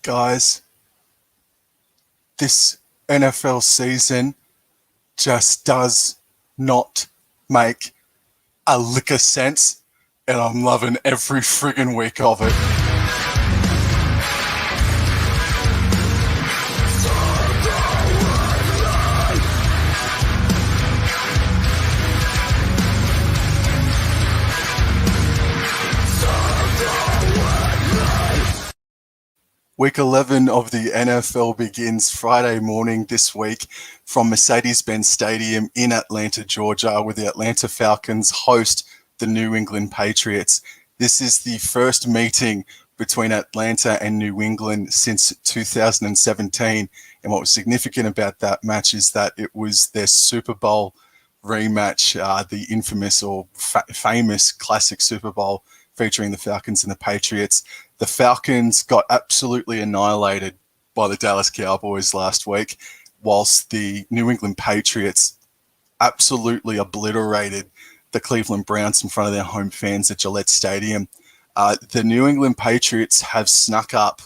Guys, this NFL season just does not make a lick of sense, and I'm loving every friggin' week of it. Week 11 of the NFL begins Friday morning this week from Mercedes-Benz Stadium in Atlanta, Georgia, where the Atlanta Falcons host the New England Patriots. This is the first meeting between Atlanta and New England since 2017. And what was significant about that match is that it was their Super Bowl rematch, the infamous or famous classic Super Bowl featuring the Falcons and the Patriots. The Falcons got absolutely annihilated by the Dallas Cowboys last week, whilst the New England Patriots absolutely obliterated the Cleveland Browns in front of their home fans at Gillette Stadium. The New England Patriots have snuck up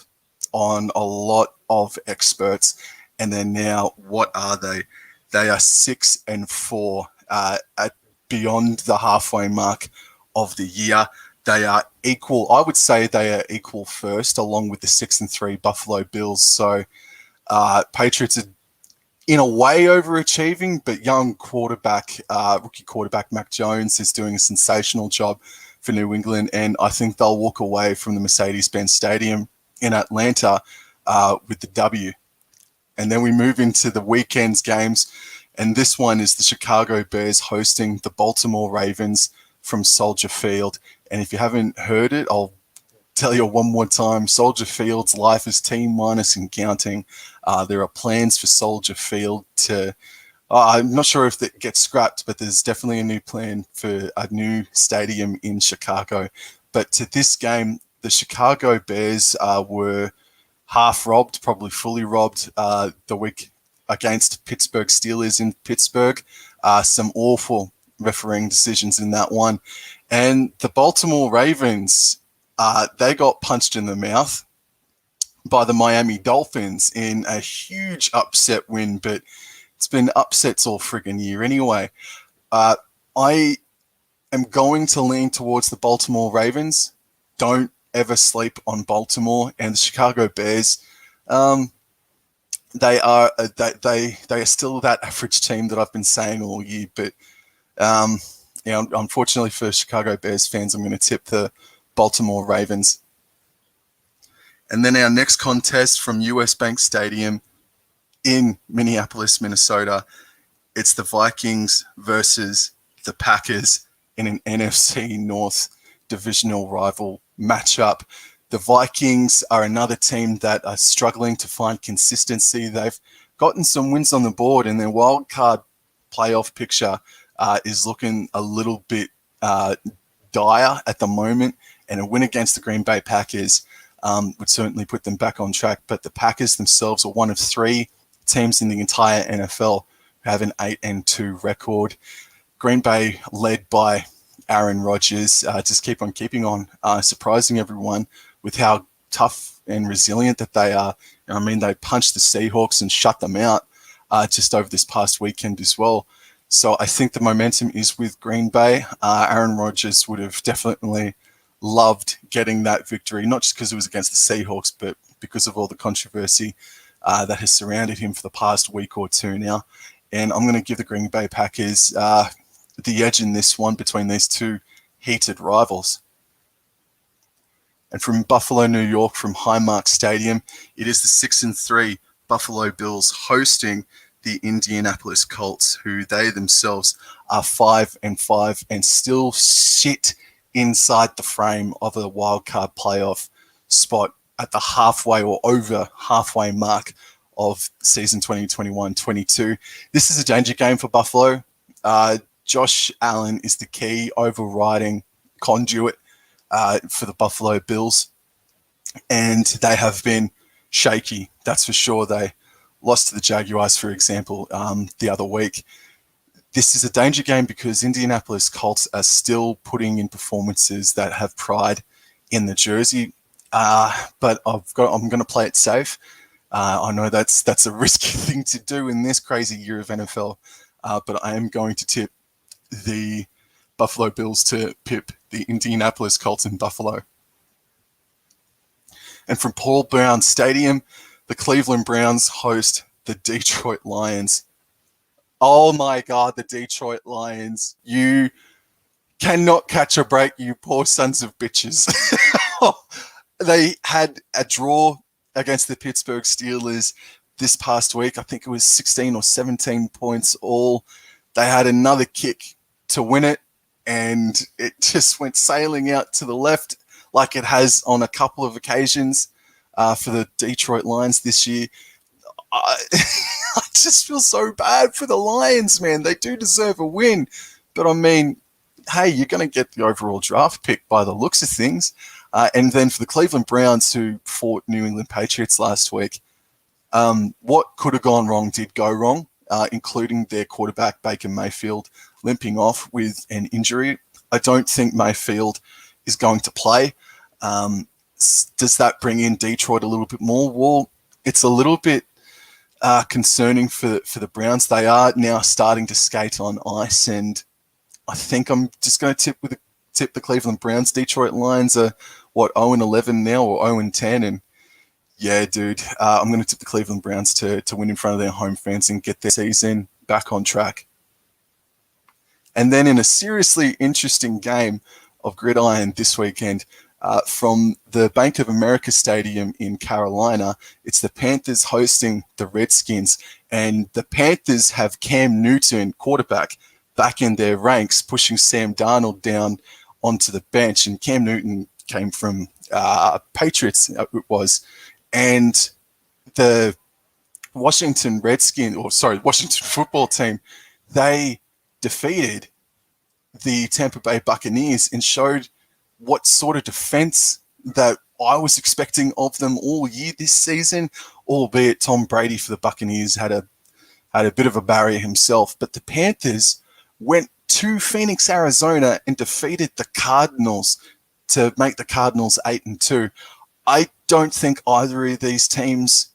on a lot of experts, and they're now, what are they? They are 6-4 at beyond the halfway mark of the year. They are equal. I would say they are equal first, along with the 6-3 Buffalo Bills. So Patriots are in a way overachieving, but young quarterback, rookie quarterback Mac Jones is doing a sensational job for New England, and I think they'll walk away from the Mercedes-Benz Stadium in Atlanta with the W. And then we move into the weekend's games, and this one is the Chicago Bears hosting the Baltimore Ravens from Soldier Field. And if you haven't heard it, I'll tell you one more time. Soldier Field's life is T-minus and counting. There are plans for Soldier Field to, I'm not sure if it gets scrapped, but there's definitely a new plan for a new stadium in Chicago. But to this game, the Chicago Bears were half robbed, probably fully robbed the week against Pittsburgh Steelers in Pittsburgh. Some awful refereeing decisions in that one. And the Baltimore Ravens, they got punched in the mouth by the Miami Dolphins in a huge upset win, but it's been upsets all friggin' year anyway. I am going to lean towards the Baltimore Ravens. Don't ever sleep on Baltimore. And the Chicago Bears, they are still that average team that I've been saying all year, but unfortunately for Chicago Bears fans, I'm going to tip the Baltimore Ravens. And then our next contest from US Bank Stadium in Minneapolis, Minnesota, it's the Vikings versus the Packers in an NFC North divisional rival matchup. The Vikings are another team that are struggling to find consistency. They've gotten some wins on the board, and their wild card playoff picture is looking a little bit dire at the moment, and a win against the Green Bay Packers would certainly put them back on track. But the Packers themselves are one of three teams in the entire NFL who have an 8-2 record. Green Bay, led by Aaron Rodgers, just keep on keeping on, surprising everyone with how tough and resilient that they are. I mean, they punched the Seahawks and shut them out just over this past weekend as well. So I think the momentum is with Green Bay. Aaron Rodgers would have definitely loved getting that victory, not just because it was against the Seahawks, but because of all the controversy that has surrounded him for the past week or two now. And I'm going to give the Green Bay Packers the edge in this one between these two heated rivals. And from Buffalo, New York, from Highmark Stadium, it is the 6-3 Buffalo Bills hosting the Indianapolis Colts, who they themselves are 5-5 and still sit inside the frame of a wildcard playoff spot at the halfway or over halfway mark of season 2021-22. This is a danger game for Buffalo. Josh Allen is the key overriding conduit for the Buffalo Bills, and they have been shaky, that's for sure. They lost to the Jaguars, for example, the other week. This is a danger game because Indianapolis Colts are still putting in performances that have pride in the jersey. but I'm going to play it safe. I know that's a risky thing to do in this crazy year of NFL, but I am going to tip the Buffalo Bills to pip the Indianapolis Colts in Buffalo. And from Paul Brown Stadium, the Cleveland Browns host the Detroit Lions. Oh my God, the Detroit Lions. You cannot catch a break, you poor sons of bitches. They had a draw against the Pittsburgh Steelers this past week. I think it was 16 or 17 points all. They had another kick to win it, and it just went sailing out to the left like it has on a couple of occasions for the Detroit Lions this year. I just feel so bad for the Lions, man. They do deserve a win. But I mean, hey, you're going to get the overall draft pick by the looks of things. And then for the Cleveland Browns, who fought New England Patriots last week, what could have gone wrong did go wrong, including their quarterback, Baker Mayfield, limping off with an injury. I don't think Mayfield is going to play. Does that bring in Detroit a little bit more? Well, it's a little bit concerning for the Browns. They are now starting to skate on ice, and I think I'm just going to tip the Cleveland Browns. Detroit Lions are 0-11 now, or 0-10, and yeah, dude, I'm going to tip the Cleveland Browns to win in front of their home fans and get their season back on track. And then in a seriously interesting game of gridiron this weekend, from the Bank of America Stadium in Carolina, it's the Panthers hosting the Redskins, and the Panthers have Cam Newton, quarterback, back in their ranks, pushing Sam Darnold down onto the bench. And Cam Newton came from Patriots, it was. And the Washington football team, they defeated the Tampa Bay Buccaneers and showed what sort of defense that I was expecting of them all year this season, albeit Tom Brady for the Buccaneers had a bit of a barrier himself. But the Panthers went to Phoenix, Arizona, and defeated the Cardinals to make the Cardinals 8-2. I don't think either of these teams,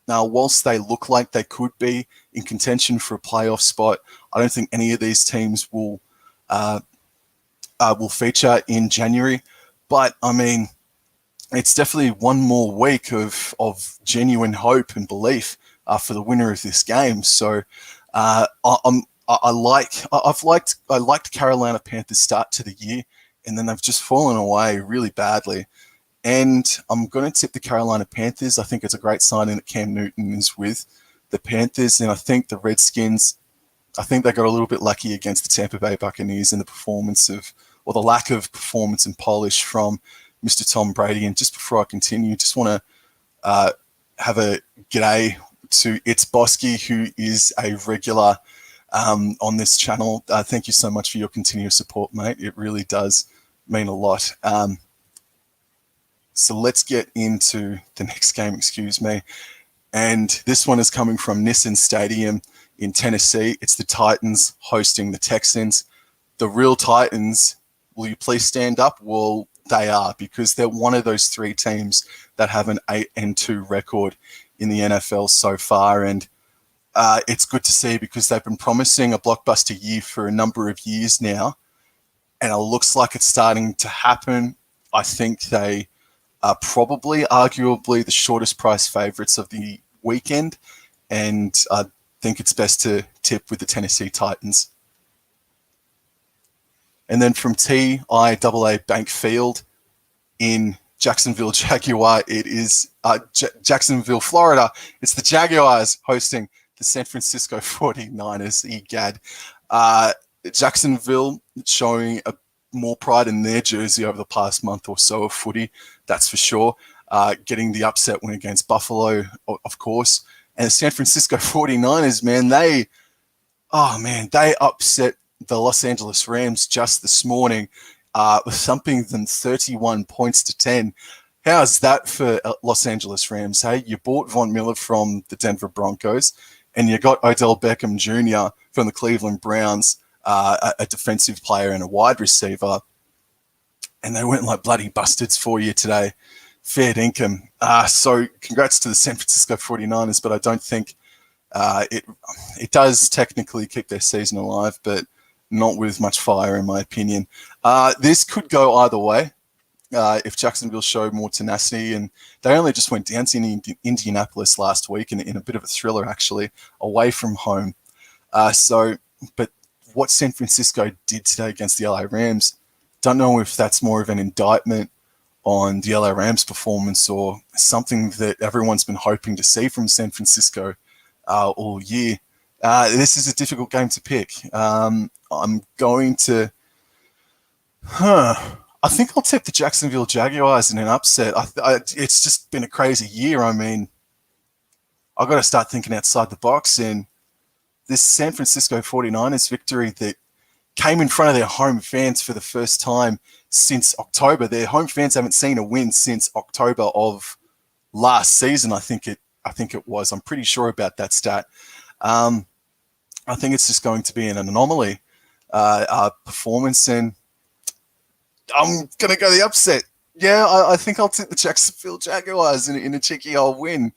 now whilst they look like they could be in contention for a playoff spot, I don't think any of these teams will feature in January. But I mean, it's definitely one more week of genuine hope and belief for the winner of this game. So I liked Carolina Panthers start to the year, and then they've just fallen away really badly. And I'm going to tip the Carolina Panthers. I think it's a great signing that Cam Newton is with the Panthers, and I think the Redskins, I think they got a little bit lucky against the Tampa Bay Buccaneers in the performance or the lack of performance and polish from Mr. Tom Brady. And just before I continue, just want to have a g'day to It's Bosky, who is a regular on this channel. Thank you so much for your continuous support, mate. It really does mean a lot. So let's get into the next game, excuse me. And this one is coming from Nissan Stadium in Tennessee. It's the Titans hosting the Texans. The real Titans, will you please stand up? Well, they are, because they're one of those three teams that have an 8-2 record in the NFL so far. And it's good to see, because they've been promising a blockbuster year for a number of years now. And it looks like it's starting to happen. I think they are probably, arguably, the shortest price favorites of the weekend. And I think it's best to tip with the Tennessee Titans. And then from TIAA Bank Field in Jacksonville, Jaguar, it is Jacksonville, Florida. It's the Jaguars hosting the San Francisco 49ers, egad. Jacksonville showing more pride in their jersey over the past month or so of footy, that's for sure. Getting the upset win against Buffalo, of course. And the San Francisco 49ers, man, they upset the Los Angeles Rams just this morning, thumping them 31-10. How's that for Los Angeles Rams? Hey, you bought Von Miller from the Denver Broncos, and you got Odell Beckham Jr. from the Cleveland Browns, a defensive player and a wide receiver, and they went like bloody bastards for you today. Fair dinkum. So congrats to the San Francisco 49ers, but I don't think it does technically keep their season alive, but not with much fire, in my opinion. This could go either way. If Jacksonville showed more tenacity, and they only just went down to Indianapolis last week in a bit of a thriller, actually, away from home. But what San Francisco did today against the LA Rams, don't know if that's more of an indictment on the LA Rams performance or something that everyone's been hoping to see from San Francisco all year. This is a difficult game to pick. I'm going to... I think I'll tip the Jacksonville Jaguars in an upset. It's just been a crazy year. I mean, I've got to start thinking outside the box, and this San Francisco 49ers victory that came in front of their home fans for the first time since October. Their home fans haven't seen a win since October of last season, I think it was. I'm pretty sure about that stat. I think it's just going to be an anomaly performance, and I'm going to go the upset. Yeah, I think I'll tip the Jacksonville Jaguars in a cheeky old win.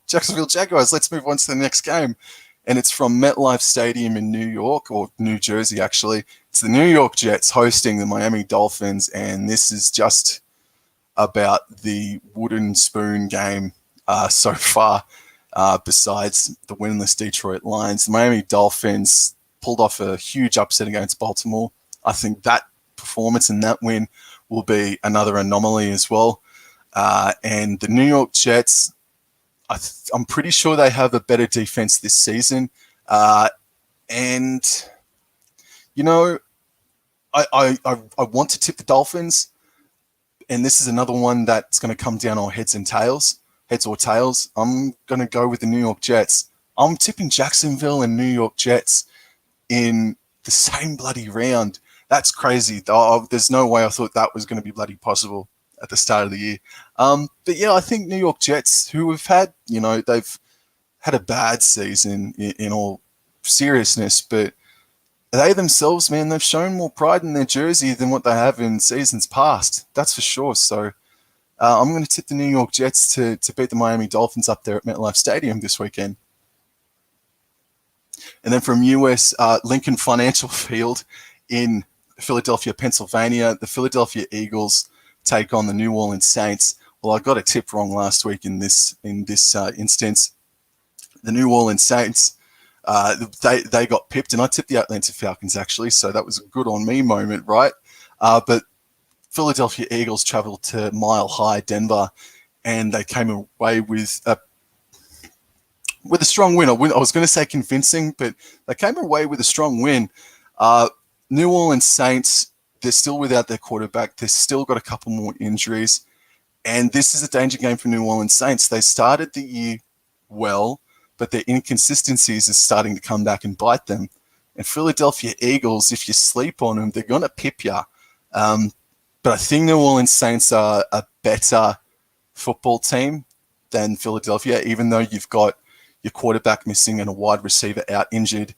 Jacksonville Jaguars. Let's move on to the next game. And it's from MetLife Stadium in New York, or New Jersey, actually. It's the New York Jets hosting the Miami Dolphins, and this is just about the wooden spoon game so far, besides the winless Detroit Lions. The Miami Dolphins pulled off a huge upset against Baltimore. I think that performance and that win will be another anomaly as well. And the New York Jets, I'm pretty sure they have a better defense this season. And, you know, I want to tip the Dolphins. And this is another one that's going to come down on heads or tails. I'm going to go with the New York Jets. I'm tipping Jacksonville and New York Jets in the same bloody round. That's crazy. There's no way I thought that was going to be bloody possible at the start of the year. But yeah, I think New York Jets, who have had, they've had a bad season in all seriousness, but they themselves, man, they've shown more pride in their jersey than what they have in seasons past. That's for sure. So I'm going to tip the New York Jets to beat the Miami Dolphins up there at MetLife Stadium this weekend. And then from US Lincoln Financial Field in Philadelphia, Pennsylvania, the Philadelphia Eagles take on the New Orleans Saints. Well, I got a tip wrong last week in this instance. The New Orleans Saints, they got pipped, and I tipped the Atlanta Falcons, actually, so that was a good on me moment, right? But Philadelphia Eagles traveled to Mile High, Denver, and they came away with a strong win. I was going to say convincing, but they came away with a strong win. New Orleans Saints, they're still without their quarterback. They've still got a couple more injuries. And this is a danger game for New Orleans Saints. They started the year well, but their inconsistencies are starting to come back and bite them. And Philadelphia Eagles, if you sleep on them, they're going to pip you. But I think New Orleans Saints are a better football team than Philadelphia, even though you've got your quarterback missing and a wide receiver out injured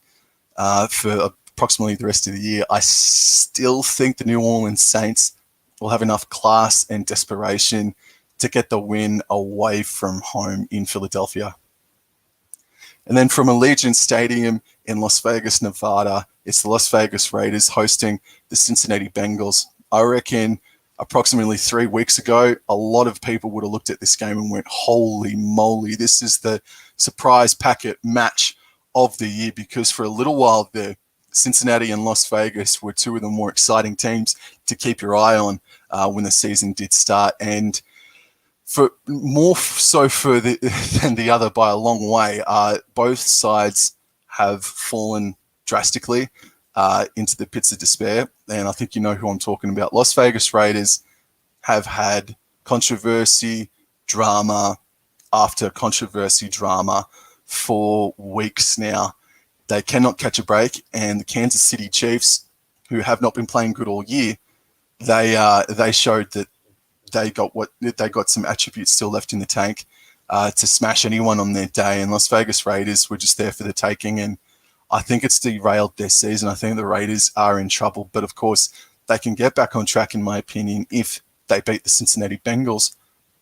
for approximately the rest of the year. I still think the New Orleans Saints will have enough class and desperation to get the win away from home in Philadelphia. And then from Allegiant Stadium in Las Vegas, Nevada, it's the Las Vegas Raiders hosting the Cincinnati Bengals. I reckon approximately 3 weeks ago, a lot of people would have looked at this game and went, holy moly, this is the surprise packet match of the year, because for a little while there, Cincinnati and Las Vegas were two of the more exciting teams to keep your eye on when the season did start. And for more so than the other by a long way, both sides have fallen drastically into the pits of despair. And I think you know who I'm talking about. Las Vegas Raiders have had controversy, drama after controversy, drama for weeks now. They cannot catch a break, and the Kansas City Chiefs, who have not been playing good all year, they showed that they got some attributes still left in the tank to smash anyone on their day. And Las Vegas Raiders were just there for the taking, and I think it's derailed their season. I think the Raiders are in trouble, but of course they can get back on track, in my opinion, if they beat the Cincinnati Bengals,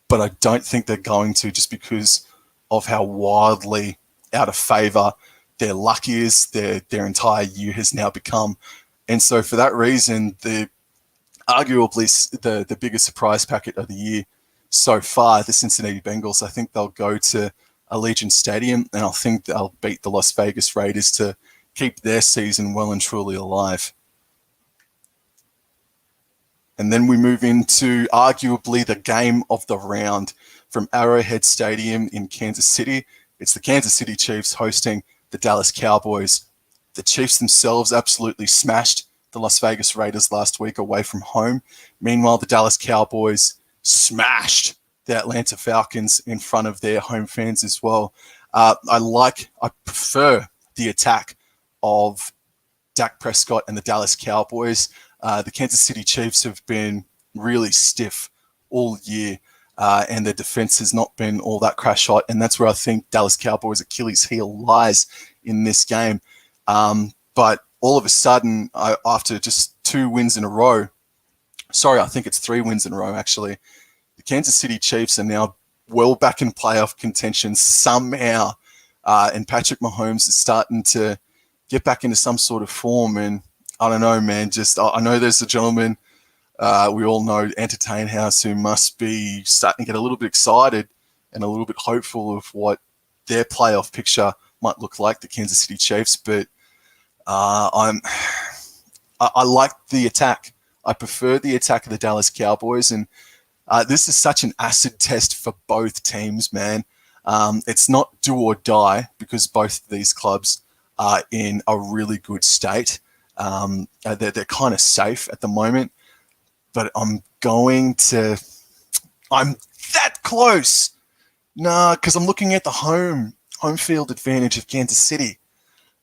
but I don't think they're going to, just because of how wildly out of favour their luck is, their entire year has now become. And so for that reason, arguably the biggest surprise packet of the year so far, the Cincinnati Bengals, I think they'll go to Allegiant Stadium, and I think they'll beat the Las Vegas Raiders to keep their season well and truly alive. And then we move into arguably the game of the round from Arrowhead Stadium in Kansas City. It's the Kansas City Chiefs hosting the Dallas Cowboys. The Chiefs themselves absolutely smashed the Las Vegas Raiders last week away from home. Meanwhile, the Dallas Cowboys smashed the Atlanta Falcons in front of their home fans as well. I prefer the attack of Dak Prescott and the Dallas Cowboys. The Kansas City Chiefs have been really stiff all year, and their defense has not been all that crash hot, and that's where I think Dallas Cowboys' Achilles heel lies in this game. But all of a sudden, after just 2 wins in a row, I think it's 3 wins in a row actually, the Kansas City Chiefs are now well back in playoff contention somehow, and Patrick Mahomes is starting to get back into some sort of form. And I don't know, man. I know there's a gentleman we all know, Entertain House, who must be starting to get a little bit excited and a little bit hopeful of what their playoff picture might look like, the Kansas City Chiefs. But I like the attack. I prefer the attack of the Dallas Cowboys, and this is such an acid test for both teams, man. It's not do or die, because both of these clubs are in a really good state. They're kind of safe at the moment, but I'm that close. Nah, because I'm looking at the home field advantage of Kansas City.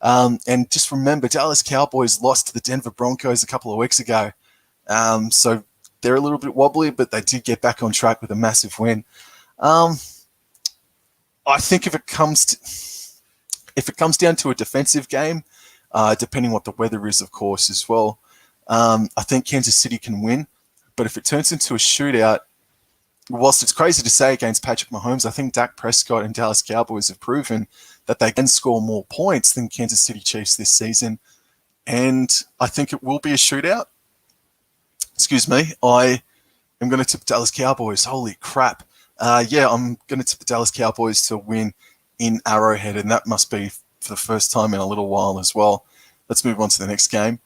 And just remember, Dallas Cowboys lost to the Denver Broncos a couple of weeks ago. So they're a little bit wobbly, but they did get back on track with a massive win. I think if it comes down to a defensive game, depending what the weather is, of course, as well, I think Kansas City can win. But if it turns into a shootout, whilst it's crazy to say against Patrick Mahomes, I think Dak Prescott and Dallas Cowboys have proven that they can score more points than Kansas City Chiefs this season. And I think it will be a shootout. Excuse me. I am going to tip Dallas Cowboys. Holy crap. I'm going to tip the Dallas Cowboys to win in Arrowhead, and that must be for the first time in a little while as well. Let's move on to the next game.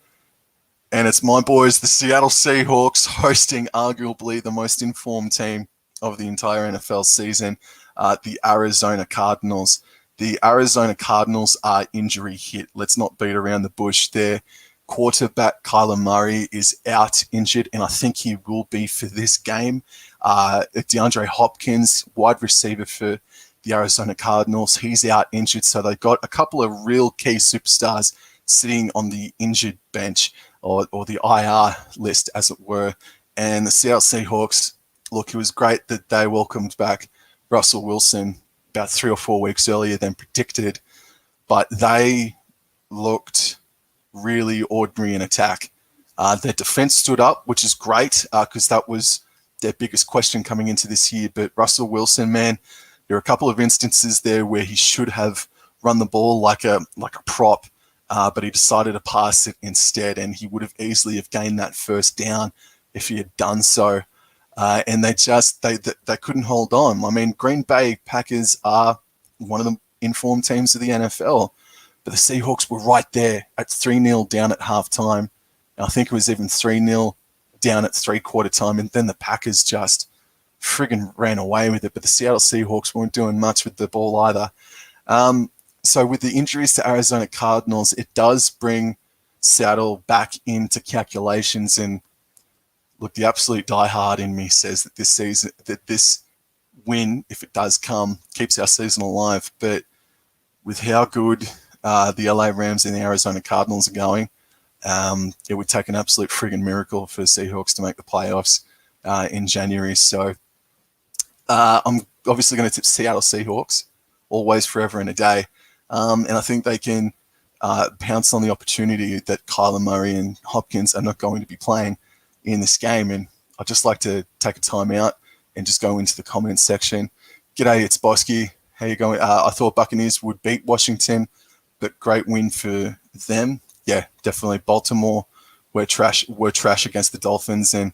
And it's my boys, the Seattle Seahawks, hosting arguably the most informed team of the entire NFL season, the Arizona Cardinals. The Arizona Cardinals are injury hit. Let's not beat around the bush. Their quarterback, Kyler Murray, is out injured, and I think he will be for this game. DeAndre Hopkins, wide receiver for the Arizona Cardinals, he's out injured. So they've got a couple of real key superstars sitting on the injured bench, or the IR list, as it were. And the Seattle Seahawks, look, it was great that they welcomed back Russell Wilson about 3 or 4 weeks earlier than predicted, but they looked really ordinary in attack. Their defense stood up, which is great, because that was their biggest question coming into this year. But Russell Wilson, man, there are a couple of instances there where he should have run the ball like a prop, but he decided to pass it instead, and he would have easily have gained that first down if he had done so. And they couldn't hold on. I mean, Green Bay Packers are one of the informed teams of the NFL, but the Seahawks were right there at 3-0 down at halftime. I think it was even 3-0 down at three-quarter time, and then the Packers just friggin' ran away with it. But the Seattle Seahawks weren't doing much with the ball either. So with the injuries to Arizona Cardinals, it does bring Seattle back into calculations. And look, the absolute diehard in me says that this win, if it does come, keeps our season alive. But with how good the LA Rams and the Arizona Cardinals are going, it would take an absolute friggin' miracle for the Seahawks to make the playoffs in January. So I'm obviously going to tip Seattle Seahawks, always, forever, and a day. And I think they can pounce on the opportunity that Kyler Murray and Hopkins are not going to be playing in this game. And I'd just like to take a time out and just go into the comments section. G'day, it's Bosky. How you going? I thought Buccaneers would beat Washington, but great win for them. Yeah, definitely. Baltimore were trash against the Dolphins, and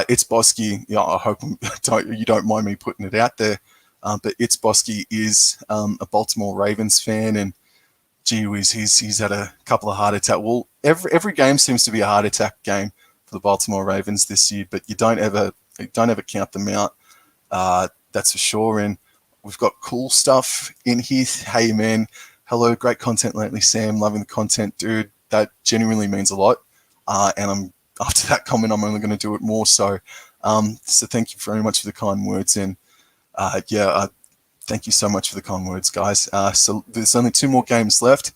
it's Bosky. Yeah, I hope you don't mind me putting it out there. But it's Bosky is a Baltimore Ravens fan, and gee whiz, he's had a couple of heart attacks. Well, every game seems to be a heart attack game for the Baltimore Ravens this year, but you don't ever count them out. That's for sure. And we've got cool stuff in here. Hey man, hello, great content lately, Sam. Loving the content, dude. That genuinely means a lot. And after that comment, I'm only going to do it more. So thank you very much for the kind words. And thank you so much for the kind words, guys. So there's only 2 more games left,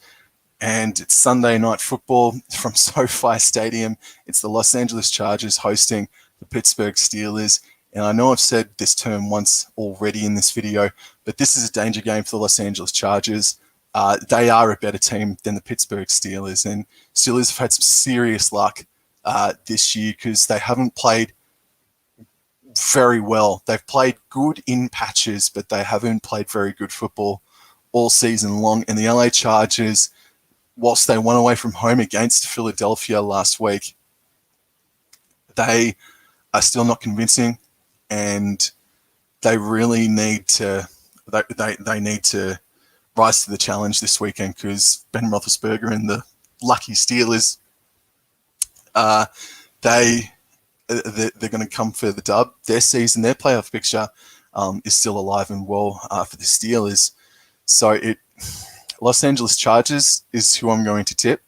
and it's Sunday night football from SoFi Stadium. It's the Los Angeles Chargers hosting the Pittsburgh Steelers. And I know I've said this term once already in this video, but this is a danger game for the Los Angeles Chargers. They are a better team than the Pittsburgh Steelers, and Steelers have had some serious luck this year because they haven't played very well. They've played good in patches, but they haven't played very good football all season long. And the LA Chargers, whilst they won away from home against Philadelphia last week, they are still not convincing, and they really need to they need to rise to the challenge this weekend because Ben Roethlisberger and the lucky Steelers, they're going to come for the dub. Their season, their playoff picture is still alive and well for the Steelers. So Los Angeles Chargers is who I'm going to tip.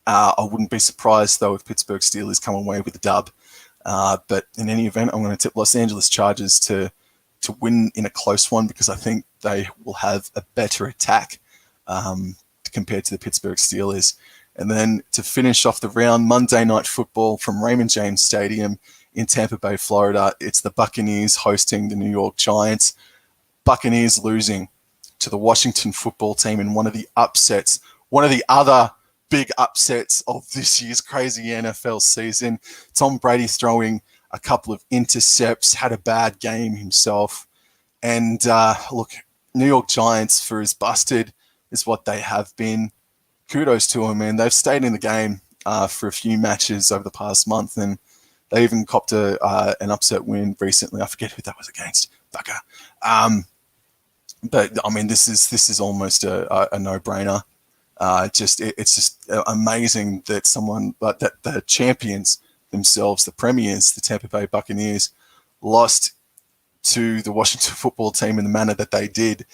I wouldn't be surprised, though, if Pittsburgh Steelers come away with the dub. But in any event, I'm going to tip Los Angeles Chargers to win in a close one because I think they will have a better attack compared to the Pittsburgh Steelers. And then to finish off the round, Monday Night Football from Raymond James Stadium in Tampa Bay, Florida. It's the Buccaneers hosting the New York Giants. Buccaneers losing to the Washington football team in one of the other big upsets of this year's crazy NFL season. Tom Brady throwing a couple of intercepts, had a bad game himself. And look, New York Giants, for as busted as what they have been, kudos to them, man. They've stayed in the game for a few matches over the past month, and they even copped an upset win recently. I forget who that was against. Bugger. But I mean, this is almost a no-brainer. It's just amazing that that the champions themselves, the premiers, the Tampa Bay Buccaneers, lost to the Washington football team in the manner that they did.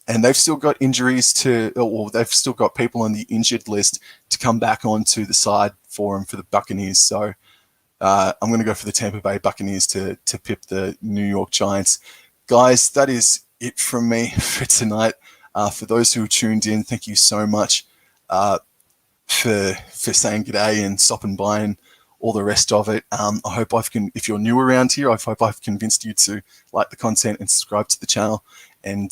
And they've still got injuries they've still got people on the injured list to come back onto the side for them for the Buccaneers. So I'm going to go for the Tampa Bay Buccaneers to pip the New York Giants. Guys, that is it from me for tonight. For those who tuned in, thank you so much for saying g'day and stopping by and all the rest of it. I hope if you're new around here, I hope I've convinced you to like the content and subscribe to the channel. And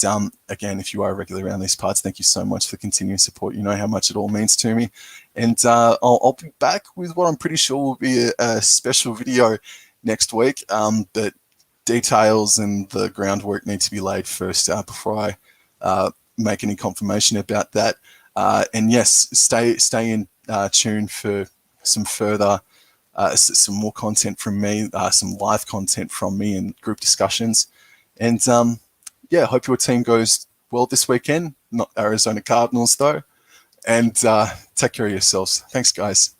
again, if you are a regular around these parts, thank you so much for the continued support. You know how much it all means to me. And I'll be back with what I'm pretty sure will be a special video next week. But details and the groundwork need to be laid first before I make any confirmation about that. And yes, stay in tune for some further, some more content from me, some live content from me and group discussions. And yeah, hope your team goes well this weekend. Not Arizona Cardinals though. And take care of yourselves. Thanks, guys.